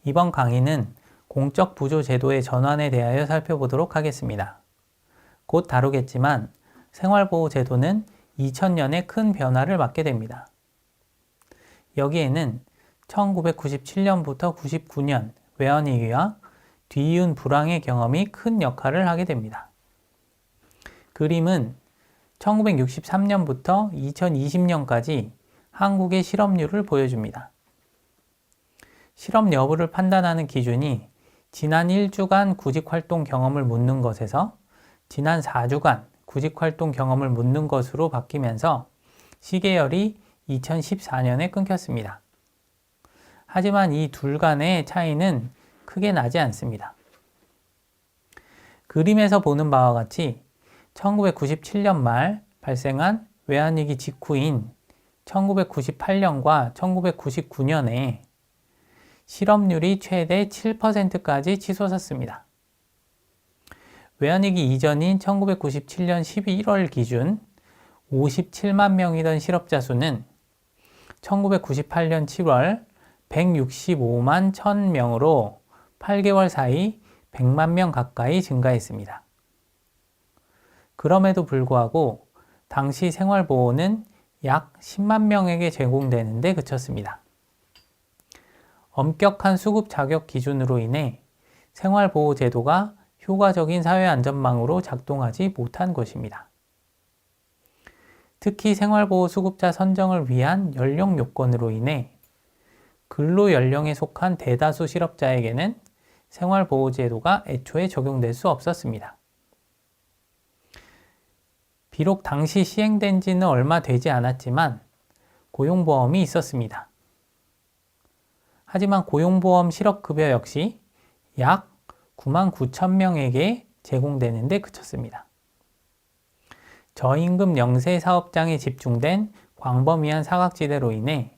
이번 강의는 공적 부조 제도의 전환에 대하여 살펴보도록 하겠습니다. 곧 다루겠지만 생활보호제도는 2000년에 큰 변화를 맞게 됩니다. 여기에는 1997년부터 99년 외환위기와 뒤이은 불황의 경험이 큰 역할을 하게 됩니다. 그림은 1963년부터 2020년까지 한국의 실업률을 보여줍니다. 실업 여부를 판단하는 기준이 지난 1주간 구직활동 경험을 묻는 것에서 지난 4주간 구직활동 경험을 묻는 것으로 바뀌면서 시계열이 2014년에 끊겼습니다. 하지만 이 둘 간의 차이는 크게 나지 않습니다. 그림에서 보는 바와 같이 1997년 말 발생한 외환위기 직후인 1998년과 1999년에 실업률이 최대 7%까지 치솟았습니다. 외환위기 이전인 1997년 11월 기준 57만 명이던 실업자 수는 1998년 7월 165만 1000명으로 8개월 사이 100만 명 가까이 증가했습니다. 그럼에도 불구하고 당시 생활보호는 약 10만 명에게 제공되는 데 그쳤습니다. 엄격한 수급 자격 기준으로 인해 생활보호제도가 효과적인 사회안전망으로 작동하지 못한 것입니다. 특히 생활보호 수급자 선정을 위한 연령 요건으로 인해 근로연령에 속한 대다수 실업자에게는 생활보호제도가 애초에 적용될 수 없었습니다. 비록 당시 시행된 지는 얼마 되지 않았지만 고용보험이 있었습니다. 하지만 고용보험 실업급여 역시 약 9만 9천 명에게 제공되는 데 그쳤습니다. 저임금 영세 사업장에 집중된 광범위한 사각지대로 인해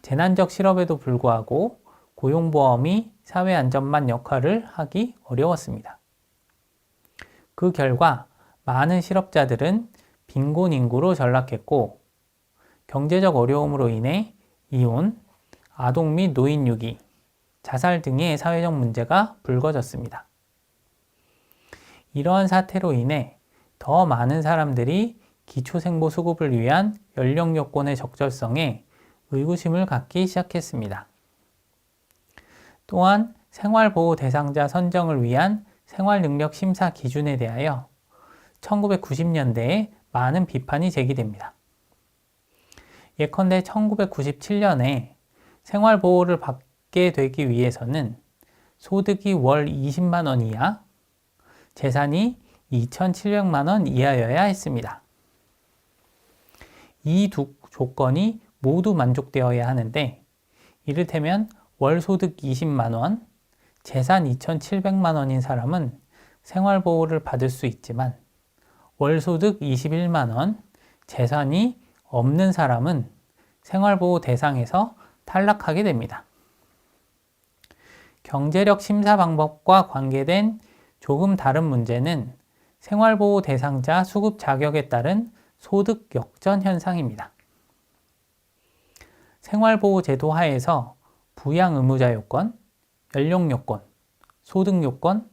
재난적 실업에도 불구하고 고용보험이 사회안전망 역할을 하기 어려웠습니다. 그 결과 많은 실업자들은 빈곤 인구로 전락했고 경제적 어려움으로 인해 이혼, 아동 및 노인 유기, 자살 등의 사회적 문제가 불거졌습니다. 이러한 사태로 인해 더 많은 사람들이 기초생보 수급을 위한 연령 요건의 적절성에 의구심을 갖기 시작했습니다. 또한 생활보호 대상자 선정을 위한 생활능력 심사 기준에 대하여 1990년대에 많은 비판이 제기됩니다. 예컨대 1997년에 생활보호를 받게 되기 위해서는 소득이 월 20만 원 이하, 재산이 2,700만 원 이하여야 했습니다. 이 두 조건이 모두 만족되어야 하는데 이를테면 월 소득 20만 원, 재산 2,700만 원인 사람은 생활보호를 받을 수 있지만 월 소득 21만 원, 재산이 없는 사람은 생활보호 대상에서 탈락하게 됩니다. 경제력 심사 방법과 관계된 조금 다른 문제는 생활보호 대상자 수급 자격에 따른 소득 역전 현상입니다. 생활보호제도 하에서 부양 의무자 요건, 연령 요건, 소득 요건,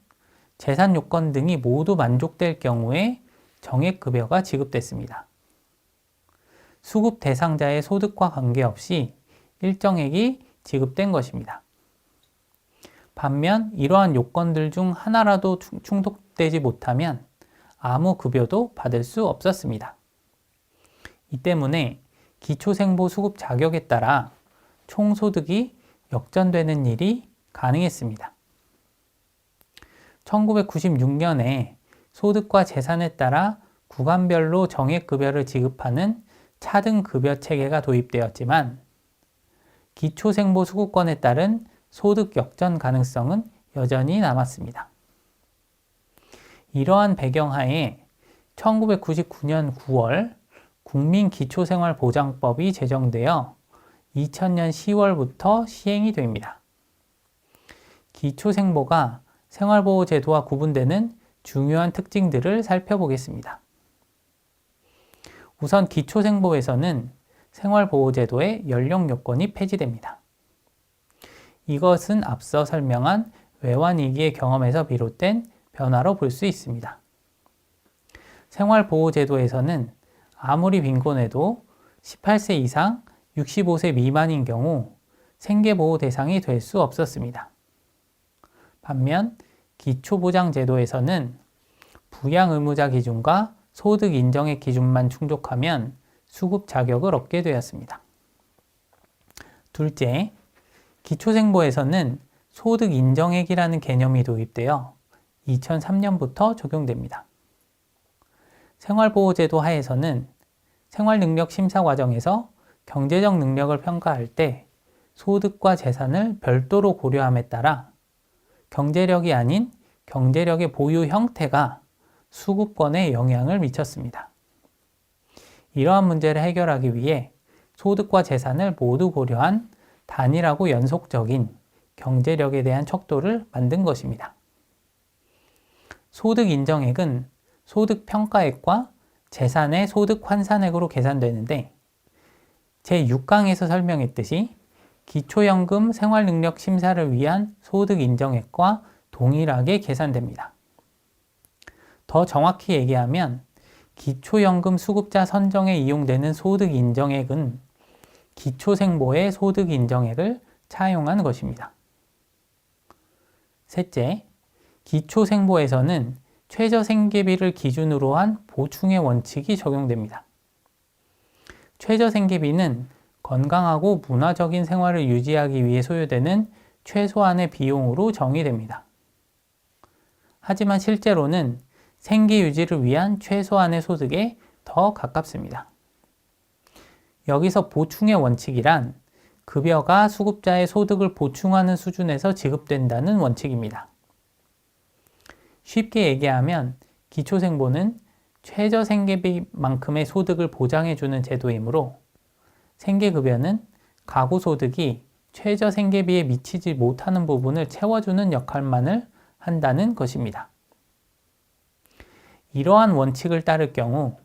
재산 요건 등이 모두 만족될 경우에 정액급여가 지급됐습니다. 수급 대상자의 소득과 관계없이 일정액이 지급된 것입니다. 반면 이러한 요건들 중 하나라도 충족되지 못하면 아무 급여도 받을 수 없었습니다. 이 때문에 기초생보 수급 자격에 따라 총소득이 역전되는 일이 가능했습니다. 1996년에 소득과 재산에 따라 구간별로 정액급여를 지급하는 차등급여 체계가 도입되었지만 기초생보 수급권에 따른 소득 역전 가능성은 여전히 남았습니다. 이러한 배경하에 1999년 9월 국민기초생활보장법이 제정되어 2000년 10월부터 시행이 됩니다. 기초생보가 생활보호제도와 구분되는 중요한 특징들을 살펴보겠습니다. 우선 기초생보에서는 생활보호제도의 연령 요건이 폐지됩니다. 이것은 앞서 설명한 외환위기의 경험에서 비롯된 변화로 볼 수 있습니다. 생활보호제도에서는 아무리 빈곤해도 18세 이상 65세 미만인 경우 생계보호 대상이 될 수 없었습니다. 반면 기초보장제도에서는 부양의무자 기준과 소득 인정액 기준만 충족하면 수급 자격을 얻게 되었습니다. 둘째, 기초생보에서는 소득 인정액이라는 개념이 도입되어 2003년부터 적용됩니다. 생활보호제도 하에서는 생활능력 심사 과정에서 경제적 능력을 평가할 때 소득과 재산을 별도로 고려함에 따라 경제력이 아닌 경제력의 보유 형태가 수급권에 영향을 미쳤습니다. 이러한 문제를 해결하기 위해 소득과 재산을 모두 고려한 단일하고 연속적인 경제력에 대한 척도를 만든 것입니다. 소득 인정액은 소득 평가액과 재산의 소득 환산액으로 계산되는데 제6강에서 설명했듯이 기초연금 생활능력 심사를 위한 소득 인정액과 동일하게 계산됩니다. 더 정확히 얘기하면 기초연금 수급자 선정에 이용되는 소득 인정액은 기초생보의 소득 인정액을 차용한 것입니다. 셋째, 기초생보에서는 최저생계비를 기준으로 한 보충의 원칙이 적용됩니다. 최저생계비는 건강하고 문화적인 생활을 유지하기 위해 소요되는 최소한의 비용으로 정의됩니다. 하지만 실제로는 생계 유지를 위한 최소한의 소득에 더 가깝습니다. 여기서 보충의 원칙이란 급여가 수급자의 소득을 보충하는 수준에서 지급된다는 원칙입니다. 쉽게 얘기하면 기초생보는 최저생계비만큼의 소득을 보장해주는 제도이므로 생계급여는 가구소득이 최저생계비에 미치지 못하는 부분을 채워주는 역할만을 한다는 것입니다. 이러한 원칙을 따를 경우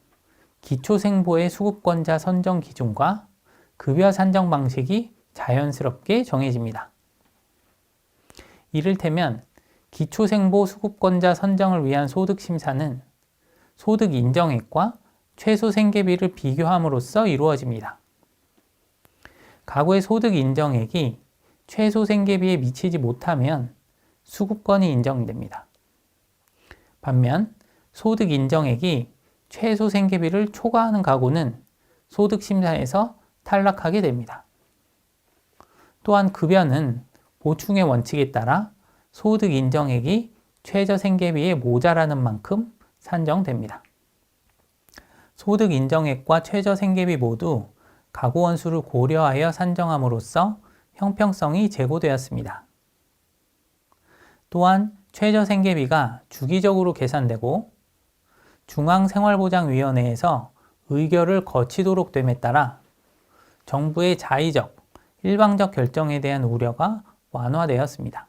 기초생보의 수급권자 선정 기준과 급여 산정 방식이 자연스럽게 정해집니다. 이를테면 기초생보 수급권자 선정을 위한 소득심사는 소득 인정액과 최소 생계비를 비교함으로써 이루어집니다. 가구의 소득 인정액이 최소 생계비에 미치지 못하면 수급권이 인정됩니다. 반면 소득 인정액이 최소 생계비를 초과하는 가구는 소득심사에서 탈락하게 됩니다. 또한 급여는 보충의 원칙에 따라 소득 인정액이 최저 생계비에 모자라는 만큼 산정됩니다. 소득 인정액과 최저 생계비 모두 가구 원수를 고려하여 산정함으로써 형평성이 제고되었습니다. 또한 최저 생계비가 주기적으로 계산되고 중앙생활보장위원회에서 의결을 거치도록 됨에 따라 정부의 자의적, 일방적 결정에 대한 우려가 완화되었습니다.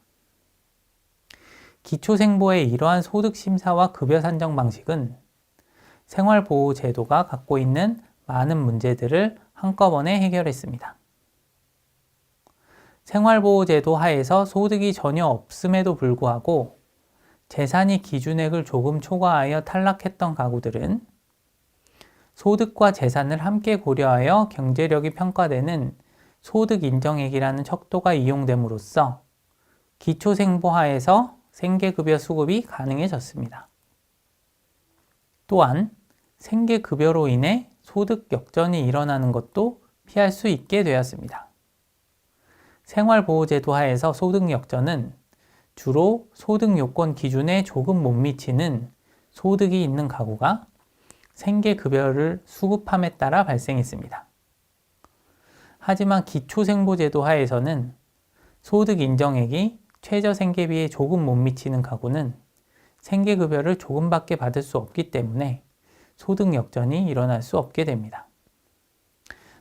기초생보의 이러한 소득심사와 급여 산정 방식은 생활보호제도가 갖고 있는 많은 문제들을 한꺼번에 해결했습니다. 생활보호제도 하에서 소득이 전혀 없음에도 불구하고 재산이 기준액을 조금 초과하여 탈락했던 가구들은 소득과 재산을 함께 고려하여 경제력이 평가되는 소득 인정액이라는 척도가 이용됨으로써 기초생보 하에서 생계급여 수급이 가능해졌습니다. 또한 생계급여로 인해 소득 역전이 일어나는 것도 피할 수 있게 되었습니다. 생활보호제도 하에서 소득 역전은 주로 소득 요건 기준에 조금 못 미치는 소득이 있는 가구가 생계급여를 수급함에 따라 발생했습니다. 하지만 기초생보제도 하에서는 소득 인정액이 최저생계비에 조금 못 미치는 가구는 생계급여를 조금밖에 받을 수 없기 때문에 소득 역전이 일어날 수 없게 됩니다.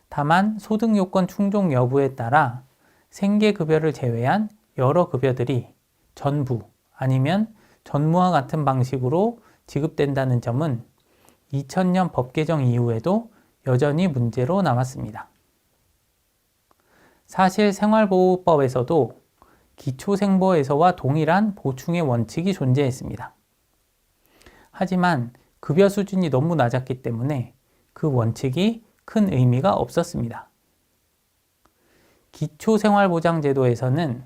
다만 소득 요건 충족 여부에 따라 생계급여를 제외한 여러 급여들이 전부 아니면 전무와 같은 방식으로 지급된다는 점은 2000년 법 개정 이후에도 여전히 문제로 남았습니다. 사실 생활보호법에서도 기초생보에서와 동일한 보충의 원칙이 존재했습니다. 하지만 급여 수준이 너무 낮았기 때문에 그 원칙이 큰 의미가 없었습니다. 기초생활보장제도에서는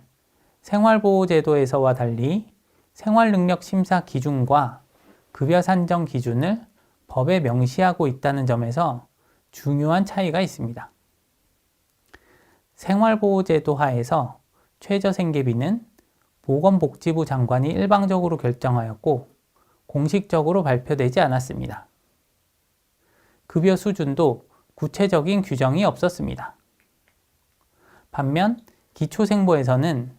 생활보호제도에서와 달리 생활능력심사 기준과 급여 산정 기준을 법에 명시하고 있다는 점에서 중요한 차이가 있습니다. 생활보호제도 하에서 최저생계비는 보건복지부 장관이 일방적으로 결정하였고 공식적으로 발표되지 않았습니다. 급여 수준도 구체적인 규정이 없었습니다. 반면 기초생보에서는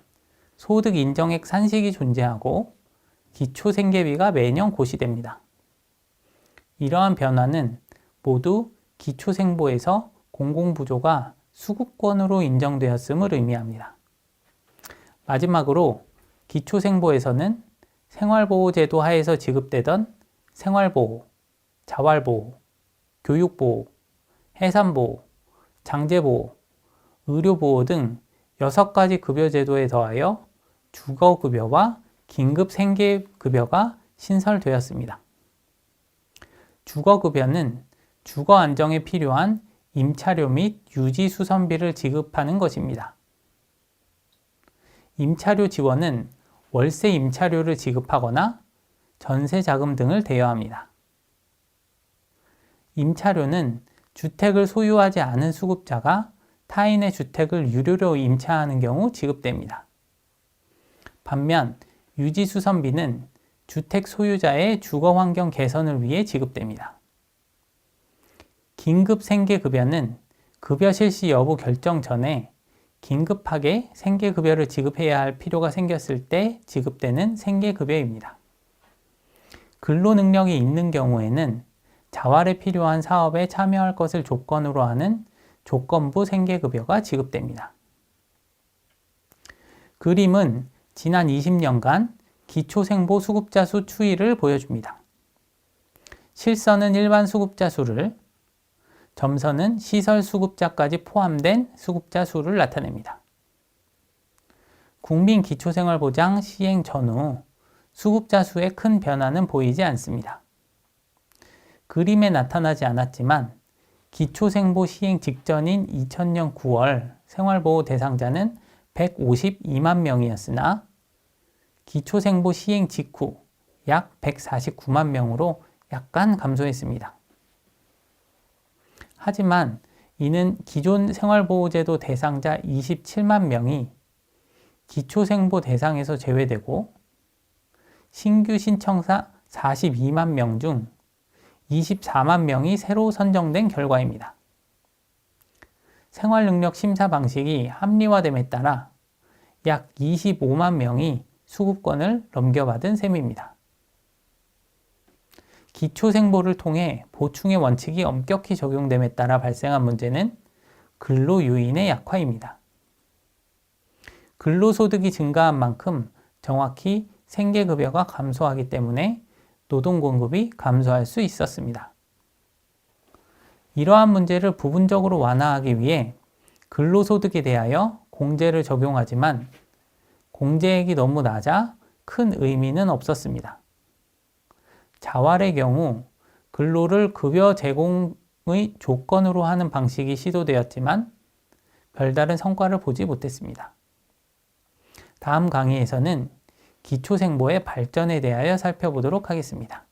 소득 인정액 산식이 존재하고 기초생계비가 매년 고시됩니다. 이러한 변화는 모두 기초생보에서 공공부조가 수급권으로 인정되었음을 의미합니다. 마지막으로 기초생보에서는 생활보호제도 하에서 지급되던 생활보호, 자활보호, 교육보호, 해산보호, 장제보호, 의료보호 등 6가지 급여제도에 더하여 주거급여와 긴급생계급여가 신설되었습니다. 주거급여는 주거 안정에 필요한 임차료 및 유지수선비를 지급하는 것입니다. 임차료 지원은 월세 임차료를 지급하거나 전세자금 등을 대여합니다. 임차료는 주택을 소유하지 않은 수급자가 타인의 주택을 유료로 임차하는 경우 지급됩니다. 반면 유지수선비는 주택 소유자의 주거환경 개선을 위해 지급됩니다. 긴급생계급여는 급여 실시 여부 결정 전에 긴급하게 생계급여를 지급해야 할 필요가 생겼을 때 지급되는 생계급여입니다. 근로능력이 있는 경우에는 자활에 필요한 사업에 참여할 것을 조건으로 하는 조건부 생계급여가 지급됩니다. 그림은 지난 20년간 기초생보 수급자 수 추이를 보여줍니다. 실선은 일반 수급자 수를, 점선은 시설 수급자까지 포함된 수급자 수를 나타냅니다. 국민기초생활보장 시행 전후 수급자 수에 큰 변화는 보이지 않습니다. 그림에 나타나지 않았지만 기초생보 시행 직전인 2000년 9월 생활보호 대상자는 152만 명이었으나 기초생보 시행 직후 약 149만 명으로 약간 감소했습니다. 하지만 이는 기존 생활보호제도 대상자 27만 명이 기초생보 대상에서 제외되고 신규 신청자 42만 명 중 24만 명이 새로 선정된 결과입니다. 생활능력 심사 방식이 합리화됨에 따라 약 25만 명이 수급권을 넘겨받은 셈입니다. 기초생보를 통해 보충의 원칙이 엄격히 적용됨에 따라 발생한 문제는 근로요인의 약화입니다. 근로소득이 증가한 만큼 정확히 생계급여가 감소하기 때문에 노동공급이 감소할 수 있었습니다. 이러한 문제를 부분적으로 완화하기 위해 근로소득에 대하여 공제를 적용하지만 공제액이 너무 낮아 큰 의미는 없었습니다. 자활의 경우 근로를 급여 제공의 조건으로 하는 방식이 시도되었지만 별다른 성과를 보지 못했습니다. 다음 강의에서는 기초생보의 발전에 대하여 살펴보도록 하겠습니다.